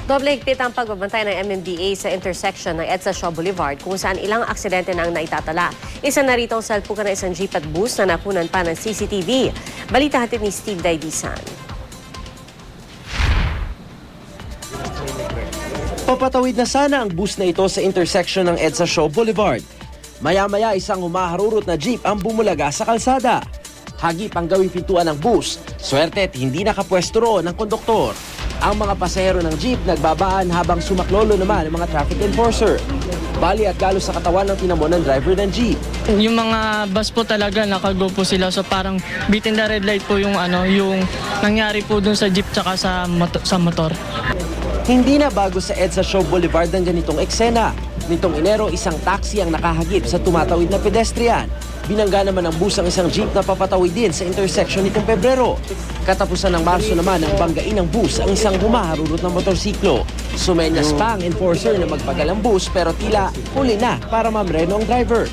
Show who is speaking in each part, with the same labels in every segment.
Speaker 1: Doble higpit ang pagbabantay ng MMDA sa intersection ng EDSA Shaw Boulevard kung saan ilang aksidente na ang naitatala. Isa na rito ang salpukan ng isang jeep at bus na napunan pa ng CCTV. Balita hatid ni Steve Daidisan.
Speaker 2: Papatawid na sana ang bus na ito sa intersection ng EDSA Shaw Boulevard. Maya-maya isang humaharurot na jeep ang bumulaga sa kalsada. Hagip ang gawing pintuan ng bus. Swerte't hindi nakapwesto roon ang konduktor. Ang mga pasahero ng jeep nagbabaan habang sumaklolo naman ang mga traffic enforcer. Bali at galo sa katawan ng tinamon ng driver ng jeep.
Speaker 3: Yung mga bus po talaga nakago po sila, so parang beating the red light po yung yung nangyari po dun sa jeep tsaka sa motor.
Speaker 2: Hindi na bago sa EDSA Shaw Boulevard ng ganitong eksena. Nitong Enero, isang taxi ang nakahagip sa tumatawid na pedestrian. Binangga naman ng bus ang isang jeep na papatawid din sa intersection nitong Pebrero. Katapusan ng Marso naman ang banggain ng bus ang isang humaharurot ng motorsiklo. Sumenyas pa ang enforcer na magpagal ang bus pero tila huli na para mamreno ang driver.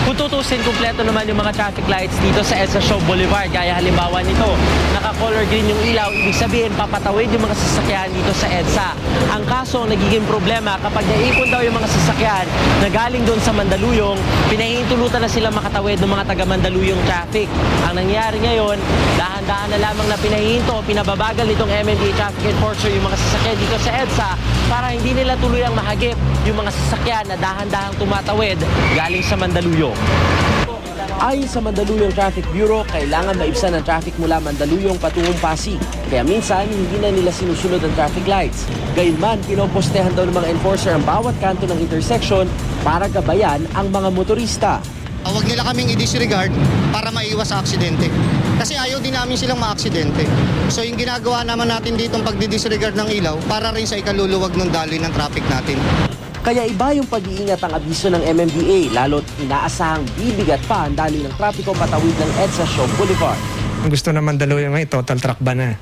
Speaker 4: Kung tutusin, kumpleto naman yung mga traffic lights dito sa EDSA Shaw Boulevard. Gaya halimbawa nito, naka-color green yung ilaw, ibig sabihin papatawid yung mga sasakyan dito sa EDSA. Ang kaso, nagiging problema kapag naipon daw yung mga sasakyan na galing doon sa Mandaluyong, pinahihintulutan na sila makatawid ng mga taga-Mandaluyong traffic. Ang nangyari ngayon, dahan-dahan na lamang na pinahihinto o pinababagal nitong MMDA traffic enforcer yung mga sasakyan dito sa EDSA para hindi nila tuluyang mahagip yung mga sasakyan na dahan-dahang tumatawid galing sa Mandaluyong.
Speaker 2: Ayon sa Mandaluyong Traffic Bureau, kailangan maibsan ang traffic mula Mandaluyong patungong Pasig. Kaya minsan, hindi na nila sinusunod ang traffic lights. Gayunman, pinopostehan daw ng mga enforcer ang bawat kanto ng intersection para gabayan ang mga motorista.
Speaker 5: Huwag nila kaming i-disregard para maiwas sa aksidente. Kasi ayaw din namin silang maaksidente. So yung ginagawa naman natin ditong pagdi-disregard ng ilaw para rin sa ikaluluwag ng daloy ng traffic natin.
Speaker 2: Kaya iba yung pag-iingat ang abiso ng MMDA, lalo't inaasahang bibigat pa ang daloy ng trapiko patawid ng EDSA Shaw Boulevard.
Speaker 6: Ang gusto naman Mandaluyong ay total truck ban na.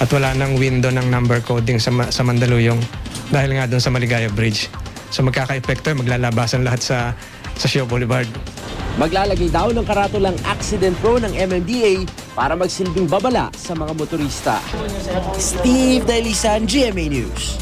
Speaker 6: At wala nang window ng number coding sa Mandaluyong dahil nga doon sa Maligaya Bridge. So magkaka-epekto, maglalabasan lahat sa Shaw Boulevard.
Speaker 2: Maglalagay daw ng karatulang accident pro ng MMDA para magsilbing babala sa mga motorista. Steve Daidisan, GMA News.